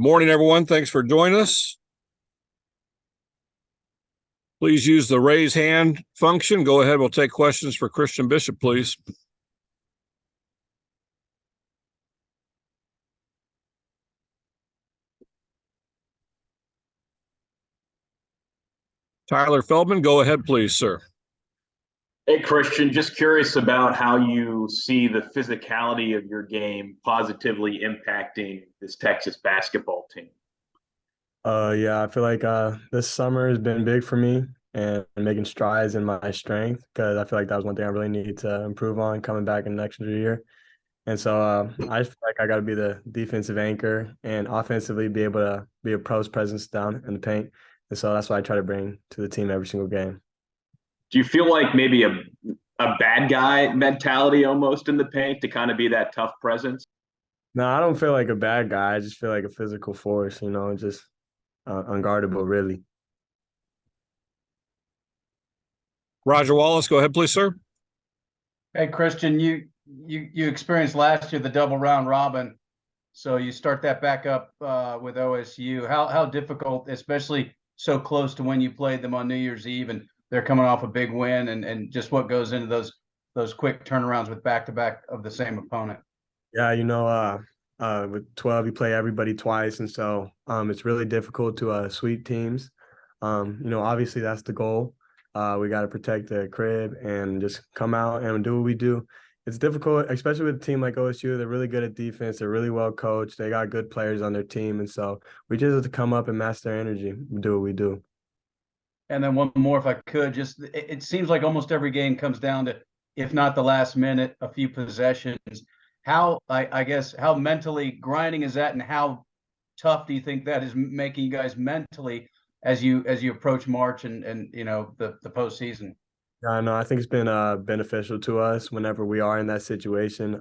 Good morning, everyone. Thanks for joining us. Please use the raise hand function. Go ahead. We'll take questions for Christian Bishop, please. Tyler Feldman, go ahead, please, sir. Hey, Christian, just curious about how you see the physicality of your game positively impacting this Texas basketball team. Yeah, I feel like this summer has been big for me and making strides in my strength because I feel like that was one thing I really need to improve on coming back in the next year. And so I just feel like I got to be the defensive anchor and offensively be able to be a post presence down in the paint. And so that's what I try to bring to the team every single game. Do you feel like maybe a bad guy mentality almost in the paint to kind of be that tough presence? No, I don't feel like a bad guy. I just feel like a physical force, just unguardable, really. Roger Wallace, go ahead, please, sir. Hey, Christian, you experienced last year the double round robin, so you start that back up with OSU. How difficult, especially so close to when you played them on New Year's Eve, and they're coming off a big win, and just what goes into those quick turnarounds with back-to-back of the same opponent? Yeah, with 12, you play everybody twice, and so it's really difficult to sweep teams. Obviously that's the goal. We got to protect the crib and just come out and do what we do. It's difficult, especially with a team like OSU. They're really good at defense. They're really well coached. They got good players on their team, and so we just have to come up and match their energy and do what we do. And then one more, if I could, just it seems like almost every game comes down to, if not the last minute, a few possessions. How, I guess, how mentally grinding is that, and how tough do you think that is making you guys mentally as you approach March and the postseason? Yeah, no, I think it's been beneficial to us whenever we are in that situation.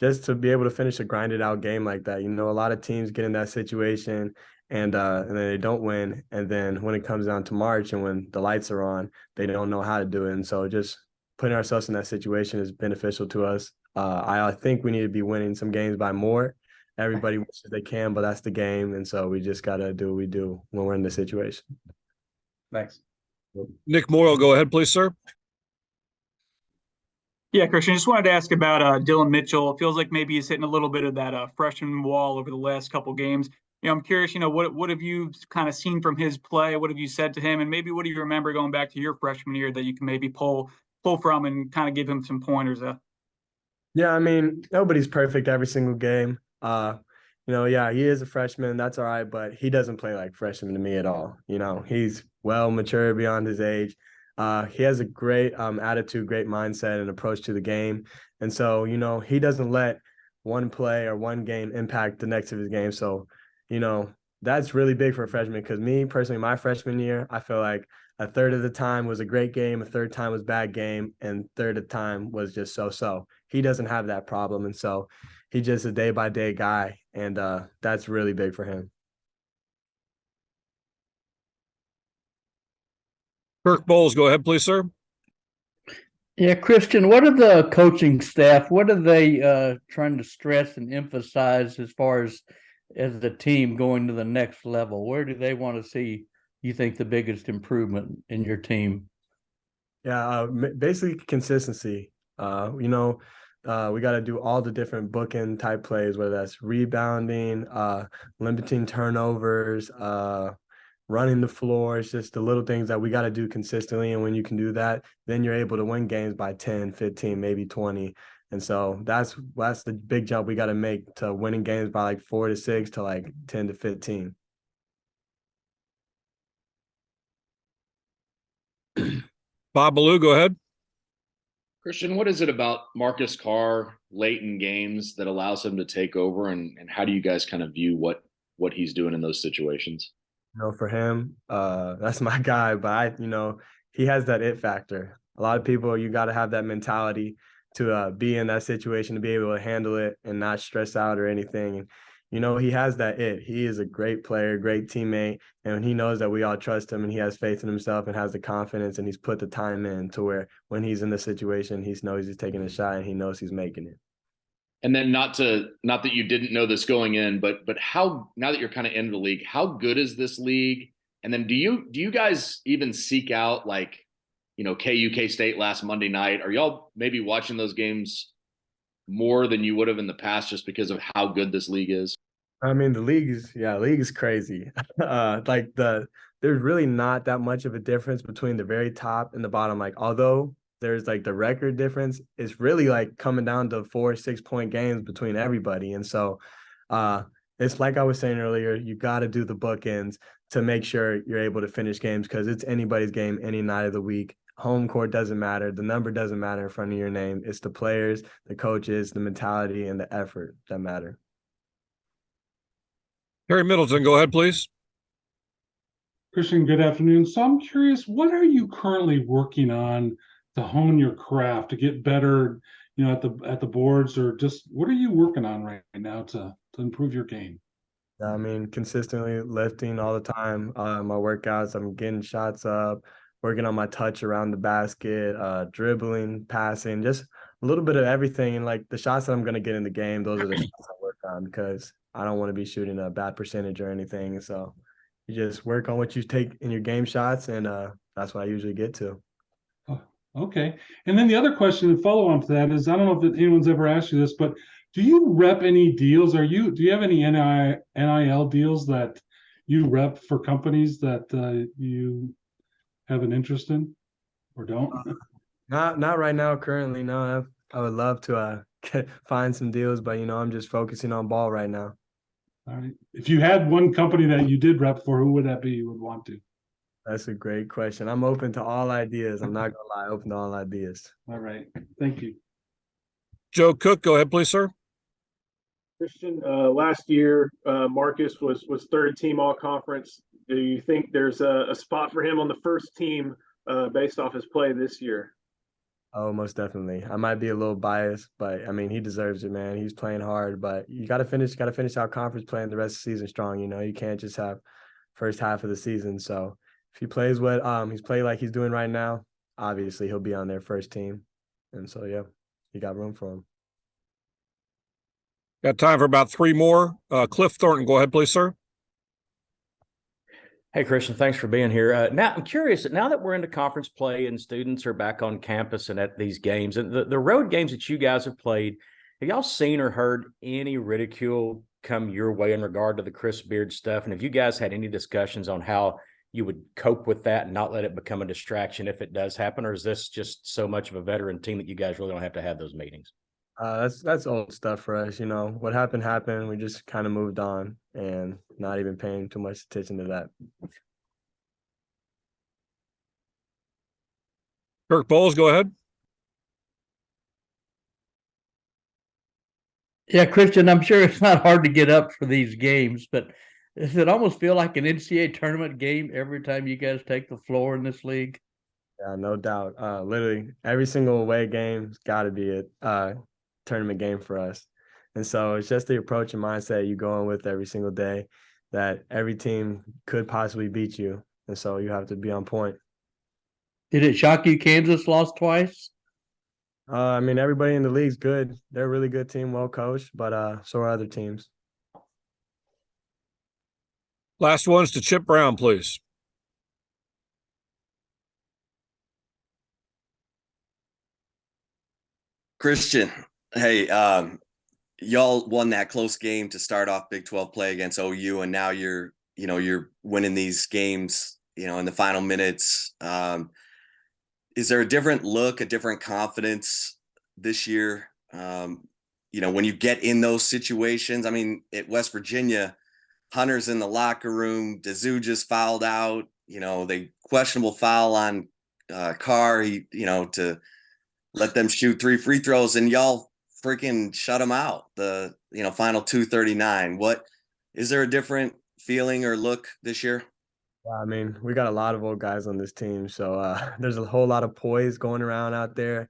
Just to be able to finish a grinded out game like that. A lot of teams get in that situation and then they don't win. And then when it comes down to March and when the lights are on, they don't know how to do it. And so just putting ourselves in that situation is beneficial to us. I think we need to be winning some games by more. Everybody wishes they can, but that's the game. And so we just got to do what we do when we're in this situation. Thanks. Nick Morrow, go ahead, please, sir. Yeah, Christian, just wanted to ask about Dylan Mitchell. It feels like maybe he's hitting a little bit of that freshman wall over the last couple games. I'm curious, what have you kind of seen from his play? What have you said to him? And maybe what do you remember going back to your freshman year that you can maybe pull from and kind of give him some pointers? Yeah, nobody's perfect every single game. Yeah, he is a freshman. That's all right, but he doesn't play like freshman to me at all. He's well mature beyond his age. He has a great attitude, great mindset and approach to the game. And so, he doesn't let one play or one game impact the next of his game. So, that's really big for a freshman because me personally, my freshman year, I feel like a third of the time was a great game, a third time was bad game, and third of the time was just so-so. He doesn't have that problem. And so he's just a day-by-day guy, and that's really big for him. Kirk Bowles, go ahead, please, sir. Yeah, Christian, what are the coaching staff, what are they trying to stress and emphasize as far as the team going to the next level? Where do they want to see, you think, the biggest improvement in your team? Yeah, basically consistency. We got to do all the different bookend type plays, whether that's rebounding, limiting turnovers, running the floor. It's just the little things that we got to do consistently. And when you can do that, then you're able to win games by 10, 15, maybe 20. And so that's the big jump we got to make to winning games by like 4 to 6 to like 10 to 15. Bob Ballou, go ahead. Christian, what is it about Marcus Carr late in games that allows him to take over, and how do you guys kind of view what he's doing in those situations? For him, that's my guy, but he has that it factor. A lot of people, you got to have that mentality to be in that situation, to be able to handle it and not stress out or anything. And, he has that it. He is a great player, great teammate, and he knows that we all trust him, and he has faith in himself and has the confidence, and he's put the time in to where when he's in the situation, he knows he's taking a shot and he knows he's making it. And then not that you didn't know this going in, but how, now that you're kind of in the league, how good is this league? And then do you guys even seek out, like, KU K-State last Monday night? Are y'all maybe watching those games more than you would have in the past just because of how good this league is? I mean, the league is crazy. There's really not that much of a difference between the very top and the bottom. Like, although there's like the record difference, it's really like coming down to 4-6 point games between everybody. And so it's like I was saying earlier, you got to do the bookends to make sure you're able to finish games, because it's anybody's game any night of the week. Home court doesn't matter. The number doesn't matter in front of your name. It's the players, the coaches, the mentality, and the effort that matter. Harry Middleton, go ahead, please. Christian, good afternoon. So I'm curious, what are you currently working on to hone your craft, to get better, at the boards, or just what are you working on right now to improve your game? I mean, consistently lifting all the time. My workouts, I'm getting shots up, working on my touch around the basket, dribbling, passing, just a little bit of everything. And like the shots that I'm going to get in the game, those are the shots I work on, because I don't want to be shooting a bad percentage or anything. So you just work on what you take in your game shots, and that's what I usually get to. Oh, okay. And then the other question to follow on to that is, I don't know if anyone's ever asked you this, but do you rep any deals? Do you have any NIL deals that you rep for companies that you have an interest in, or don't? Not right now, currently. No, I would love to find some deals, but I'm just focusing on ball right now. All right. If you had one company that you did rep for, who would that be you would want to? That's a great question. I'm open to all ideas. I'm not gonna lie, open to all ideas. All right. Thank you. Joe Cook, go ahead, please, sir. Christian, last year, Marcus was third team all conference. Do you think there's a spot for him on the first team based off his play this year? Oh, most definitely. I might be a little biased, but I mean, he deserves it, man. He's playing hard, but you got to finish out conference play and the rest of the season strong. You can't just have first half of the season. So if he plays what he's played like he's doing right now, obviously he'll be on their first team. And so, yeah, you got room for him. Got time for about three more. Cliff Thornton, go ahead, please, sir. Hey, Christian, thanks for being here. Now, I'm curious, now that we're into conference play and students are back on campus and at these games, and the road games that you guys have played, have y'all seen or heard any ridicule come your way in regard to the Chris Beard stuff? And have you guys had any discussions on how you would cope with that and not let it become a distraction if it does happen? Or is this just so much of a veteran team that you guys really don't have to have those meetings? That's old stuff for us. What happened. We just kind of moved on and not even paying too much attention to that. Kirk Bowles, go ahead. Yeah, Christian, I'm sure it's not hard to get up for these games, but does it almost feel like an NCAA tournament game every time you guys take the floor in this league? Yeah, no doubt. Literally every single away game's got to be a tournament game for us. And so it's just the approach and mindset you go in with every single day, that every team could possibly beat you. And so you have to be on point. Did it shock you Kansas lost twice? I mean, everybody in the league's good. They're a really good team, well coached, but so are other teams. Last one's to Chip Brown, please. Christian, hey, y'all won that close game to start off Big 12 play against OU, and now you're winning these games, in the final minutes. Is there a different look, a different confidence this year? When you get in those situations, I mean, at West Virginia, Hunter's in the locker room, Dizu just fouled out, they questionable foul on Carr, to let them shoot 3 free throws, and y'all freaking shut them out. The final 2:39. What is there a different feeling or look this year? Yeah, I mean, we got a lot of old guys on this team, so there's a whole lot of poise going around out there.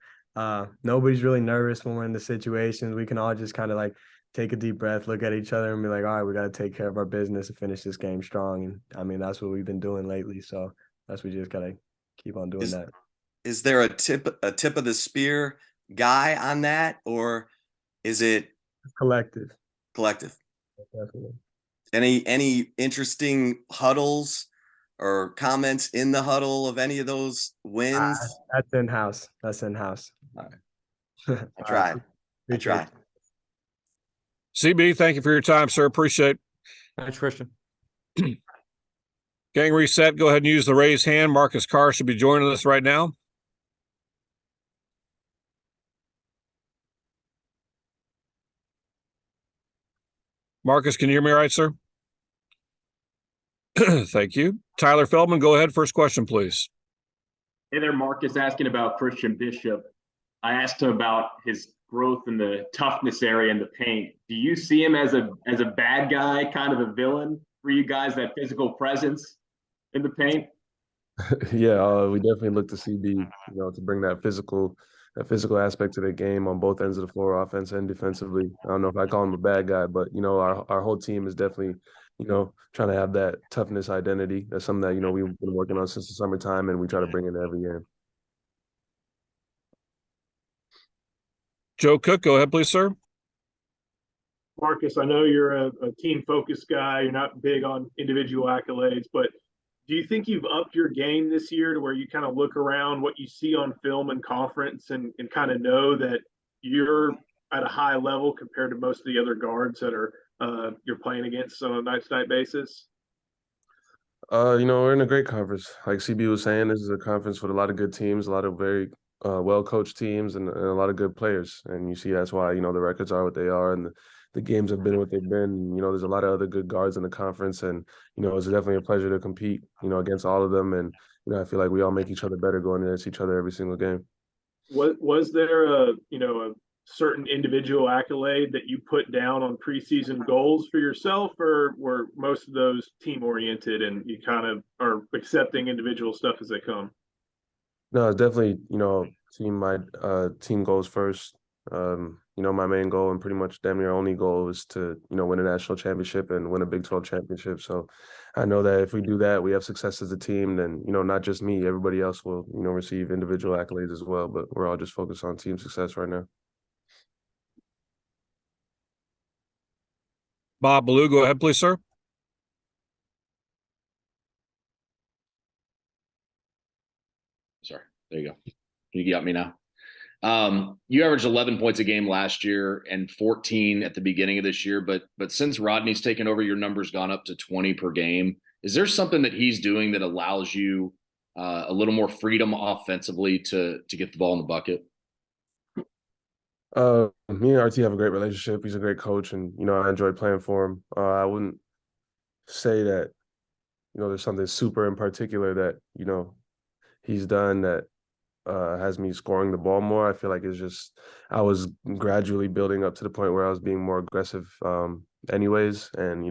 Nobody's really nervous when we're in the situations. We can all just kind of like take a deep breath, look at each other, and be like, all right, we got to take care of our business and finish this game strong. And I mean, that's what we've been doing lately. So we just got to keep on doing that. Is there a tip of the spear guy on that, or is it Collective. Collective. Definitely. Any interesting huddles or comments in the huddle of any of those wins? That's in-house. That's in-house. All right. I tried. I tried. CB, thank you for your time, sir. Appreciate it. Thanks, Christian. Gang reset. Go ahead and use the raise hand. Marcus Carr should be joining us right now. Marcus, can you hear me all right, sir? Thank you. Tyler Feldman, go ahead. First question, please. Hey there, Marcus, asking about Christian Bishop. I asked him about his growth in the toughness area in the paint. Do you see him as a bad guy, kind of a villain for you guys, that physical presence in the paint? Yeah, we definitely look to CB, to bring that physical aspect to the game on both ends of the floor, offense and defensively. I don't know if I call him a bad guy, but our whole team is definitely, trying to have that toughness identity. That's something that we've been working on since the summertime, and we try to bring it every game. Joe Cook, go ahead, please, sir. Marcus, I know you're a team-focused guy. You're not big on individual accolades, but do you think you've upped your game this year to where you kind of look around what you see on film and conference and kind of know that you're at a high level compared to most of the other guards that are you're playing against on a night-to-night basis? We're in a great conference. Like CB was saying, this is a conference with a lot of good teams, a lot of very well-coached teams, and a lot of good players. And you see that's why, the records are what they are, and the games have been what they've been. There's a lot of other good guards in the conference, and it's definitely a pleasure to compete, against all of them. And I feel like we all make each other better going against each other every single game. Was there a certain individual accolade that you put down on preseason goals for yourself, or were most of those team oriented and you kind of are accepting individual stuff as they come? No, it's definitely team goals first. My main goal and pretty much damn near only goal is to, win a national championship and win a Big 12 championship. So I know that if we do that, we have success as a team, then, not just me, everybody else will, receive individual accolades as well. But we're all just focused on team success right now. Bob Ballou, go ahead, please, sir. Sorry, there you go. You got me now. You averaged 11 points a game last year and 14 at the beginning of this year, but since Rodney's taken over, your number's gone up to 20 per game. Is there something that he's doing that allows you a little more freedom offensively to get the ball in the bucket? Me and RT have a great relationship. He's a great coach, and I enjoy playing for him. I wouldn't say that there's something super in particular that he's done that has me scoring the ball more. I feel like it's just I was gradually building up to the point where I was being more aggressive anyways, and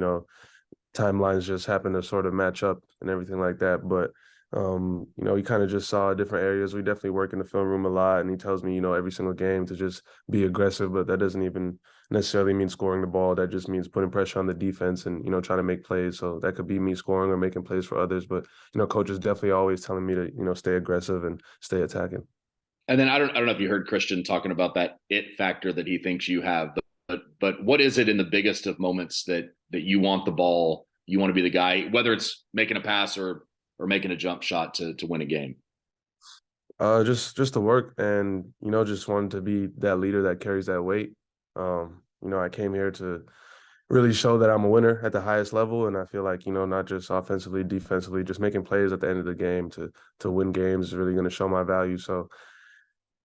timelines just happen to sort of match up and everything like that. But he kind of just saw different areas. We definitely work in the film room a lot, and he tells me every single game to just be aggressive, but that doesn't even necessarily mean scoring the ball. That just means putting pressure on the defense and trying to make plays. So that could be me scoring or making plays for others, but coach is definitely always telling me to stay aggressive and stay attacking. And then I don't know if you heard Christian talking about that it factor that he thinks you have, but what is it in the biggest of moments that you want the ball, you want to be the guy, whether it's making a pass or making a jump shot to win a game? Just to work and just wanting to be that leader that carries that weight. I came here to really show that I'm a winner at the highest level, and I feel like not just offensively, defensively, just making plays at the end of the game to win games is really going to show my value. So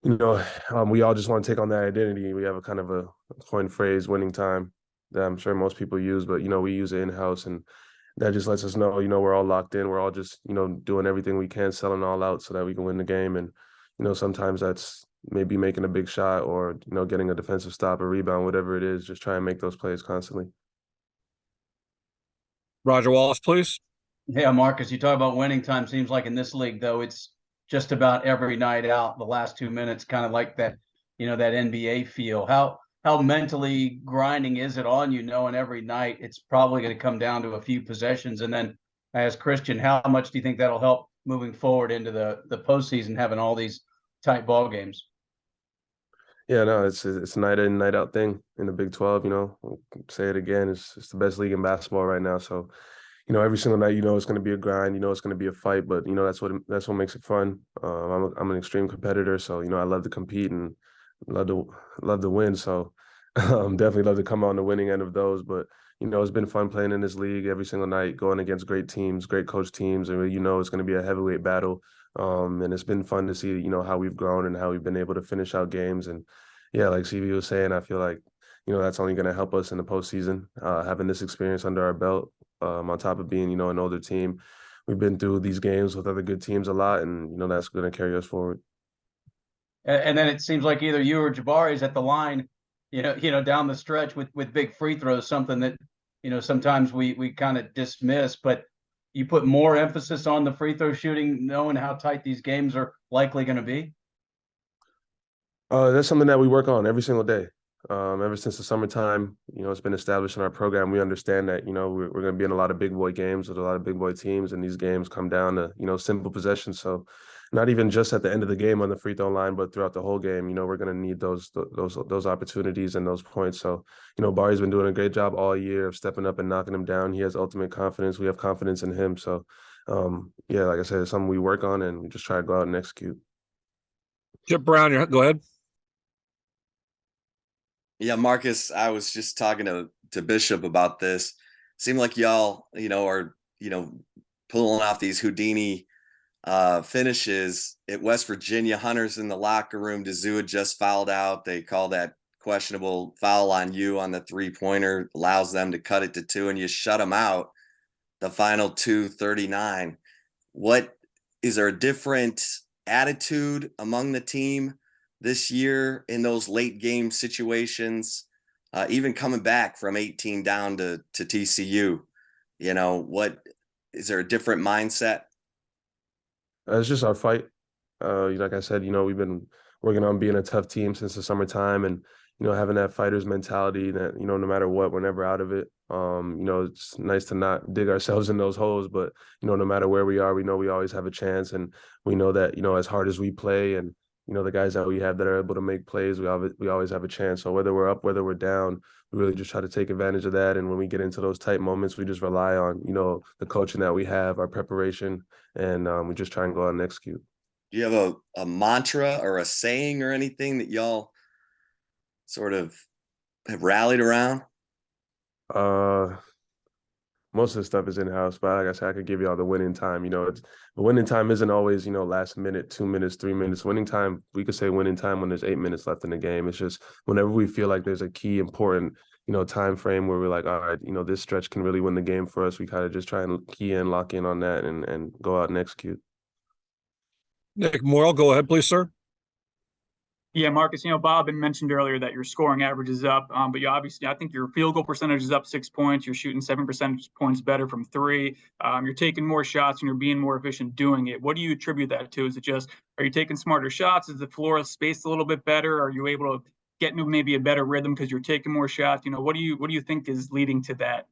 we all just want to take on that identity. We have a kind of a coined phrase, winning time, that I'm sure most people use, but we use it in-house, and that just lets us know, we're all locked in. We're all just, doing everything we can, selling all out so that we can win the game. And, sometimes that's maybe making a big shot or, getting a defensive stop, a rebound, whatever it is, just try and make those plays constantly. Roger Wallace, please. Yeah, Marcus, you talk about winning time. Seems like in this league, though, it's just about every night out, the last 2 minutes, kind of like that, that NBA feel. How mentally grinding is it on you, knowing every night it's probably going to come down to a few possessions? And then as Christian, how much do you think that'll help moving forward into the postseason, having all these tight ball games? Yeah, no, it's a night in, night out thing in the Big 12. I'll say it again, it's the best league in basketball right now. So, every single night, it's going to be a grind. It's going to be a fight, but that's what makes it fun. I'm an extreme competitor, so I love to compete and love to win. So, definitely love to come on the winning end of those. But it's been fun playing in this league every single night, going against great teams, great coach teams, and it's going to be a heavyweight battle. And it's been fun to see, how we've grown and how we've been able to finish out games. And yeah, like CV was saying, I feel like, that's only going to help us in the postseason, having this experience under our belt, on top of being, an older team. We've been through these games with other good teams a lot, and, that's going to carry us forward. And then it seems like either you or Jabari is at the line, down the stretch with big free throws, something that, sometimes we kind of dismiss, but you put more emphasis on the free throw shooting, knowing how tight these games are likely going to be? That's something that we work on every single day. Ever since the summertime, it's been established in our program. We understand that, we're going to be in a lot of big boy games with a lot of big boy teams, and these games come down to, simple possessions. So not even just at the end of the game on the free throw line, but throughout the whole game, we're going to need those opportunities and those points. So, Barry's been doing a great job all year of stepping up and knocking them down. He has ultimate confidence. We have confidence in him. So, yeah, like I said, it's something we work on, and we just try to go out and execute. Chip Brown, go ahead. Yeah, Marcus, I was just talking to Bishop about this. Seemed like y'all, are, pulling off these Houdini finishes at West Virginia. Hunter's in the locker room. Dazua just fouled out. They call that questionable foul on you on the 3-pointer, allows them to cut it to 2, and you shut them out the final 2:39. What is there a different attitude among the team this year in those late game situations, even coming back from 18 down to TCU? What is there a different mindset? It's just our fight. Like I said, we've been working on being a tough team since the summertime, and having that fighter's mentality that no matter what, we're never out of it. It's nice to not dig ourselves in those holes, but no matter where we are, we know we always have a chance, and we know that as hard as we play, and the guys that we have that are able to make plays, we always have a chance. So whether we're up, whether we're down, we really just try to take advantage of that. And when we get into those tight moments, we just rely on the coaching that we have, our preparation, and we just try and go out and execute. Do you have a mantra or a saying or anything that y'all sort of have rallied around? Most of the stuff is in house, but like I said, I could give you all the winning time. The winning time isn't always, last minute, 2 minutes, 3 minutes. Winning time, we could say winning time when there's 8 minutes left in the game. It's just whenever we feel like there's a key important, time frame where we're like, all right, this stretch can really win the game for us. We kind of just try and lock in on that, and go out and execute. Nick Morrell, go ahead, please, sir. Yeah, Marcus, Bob had mentioned earlier that your scoring average is up, but you obviously, I think your field goal percentage is up 6 points. You're shooting 7 percentage points better from 3. You're taking more shots and you're being more efficient doing it. What do you attribute that to? Is it just, are you taking smarter shots? Is the floor spaced a little bit better? Are you able to get into maybe a better rhythm because you're taking more shots? What do you think is leading to that?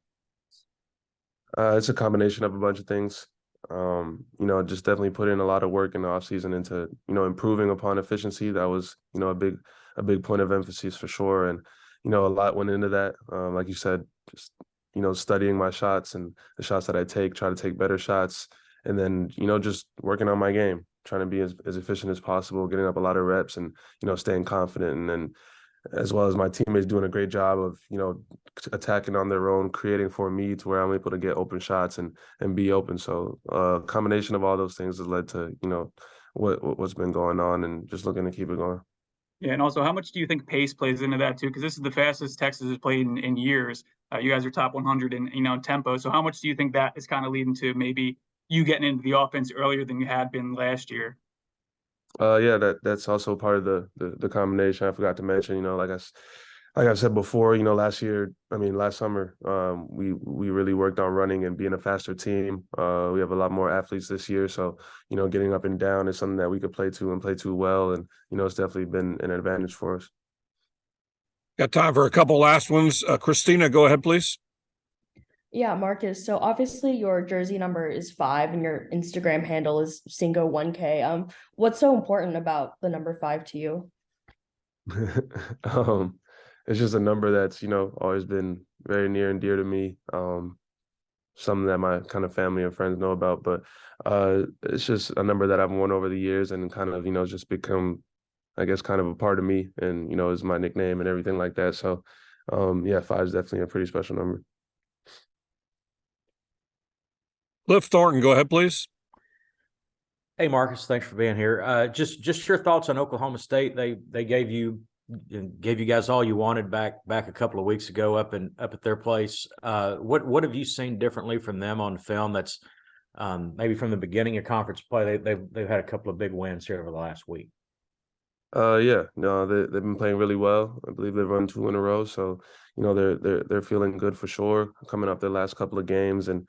It's a combination of a bunch of things. Just definitely put in a lot of work in the offseason into, improving upon efficiency. That was, a big point of emphasis for sure. And, a lot went into that. Like you said, just, studying my shots and the shots that I take, try to take better shots. And then, just working on my game, trying to be as efficient as possible, getting up a lot of reps and, staying confident. And then as well as my teammates doing a great job of, attacking on their own, creating for me to where I'm able to get open shots and be open. So a combination of all those things has led to, what's been going on, and just looking to keep it going. Yeah, and also, how much do you think pace plays into that too? Because this is the fastest Texas has played in years. You guys are top 100 in tempo. So how much do you think that is kind of leading to maybe you getting into the offense earlier than you had been last year? Yeah, that's also part of the combination. I forgot to mention, like I said before, last summer, we really worked on running and being a faster team. We have a lot more athletes this year, so getting up and down is something that we could play to well, and it's definitely been an advantage for us. Got time for a couple last ones. Christina, go ahead, please. Yeah, Marcus. So obviously your jersey number is 5 and your Instagram handle is Singo1K. What's so important about the number 5 to you? It's just a number that's, always been very near and dear to me. Something that my kind of family and friends know about, but it's just a number that I've worn over the years and kind of, just become, I guess, kind of a part of me and, is my nickname and everything like that. So, yeah, 5 is definitely a pretty special number. Cliff Thornton, go ahead, please. Hey, Marcus, thanks for being here. Just your thoughts on Oklahoma State. They gave you guys all you wanted back a couple of weeks ago up at their place. What have you seen differently from them on film? That's maybe from the beginning of conference play. They've had a couple of big wins here over the last week. Yeah, no, they've been playing really well. I believe they've run 2 in a row, so they're feeling good for sure. Coming off their last couple of games, and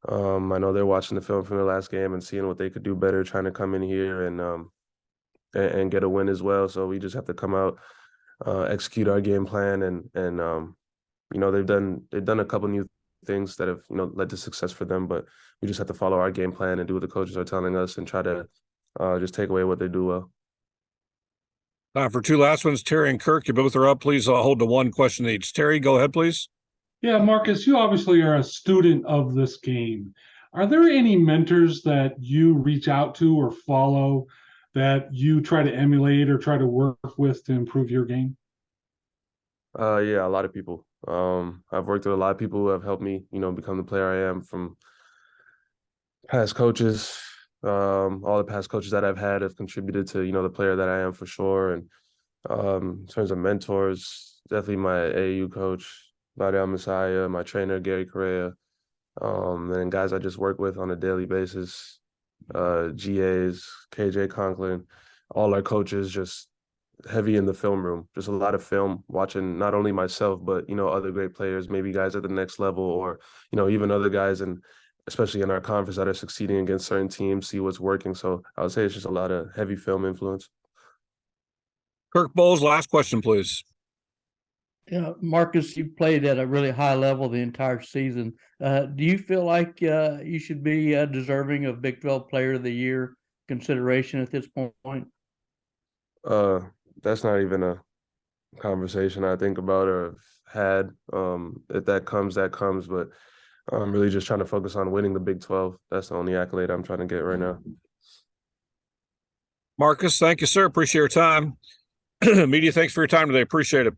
I know they're watching the film from their last game and seeing what they could do better, trying to come in here and get a win as well. So we just have to come out, execute our game plan, and they've done a couple new things that have led to success for them, but we just have to follow our game plan and do what the coaches are telling us and try to just take away what they do well. Time for 2 last ones. Terry and Kirk, you both are up. Please hold to 1 question each. Terry, go ahead, please. Yeah, Marcus, you obviously are a student of this game. Are there any mentors that you reach out to or follow that you try to emulate or try to work with to improve your game? Yeah, a lot of people. I've worked with a lot of people who have helped me, become the player I am, from past coaches. All the past coaches that I've had have contributed to, the player that I am for sure. And in terms of mentors, definitely my AAU coach, Vadel Messiah, my trainer, Gary Correa, and guys I just work with on a daily basis, GAs, KJ Conklin, all our coaches, just heavy in the film room, just a lot of film, watching not only myself, but, other great players, maybe guys at the next level, or, even other guys, and especially in our conference that are succeeding against certain teams, see what's working. So I would say it's just a lot of heavy film influence. Kirk Bowles, last question, please. Yeah, Marcus, you played at a really high level the entire season. Do you feel like you should be deserving of Big 12 Player of the Year consideration at this point? That's not even a conversation I think about or have had. If that comes, that comes. But I'm really just trying to focus on winning the Big 12. That's the only accolade I'm trying to get right now. Marcus, thank you, sir. Appreciate your time. Media, thanks for your time today. Appreciate it.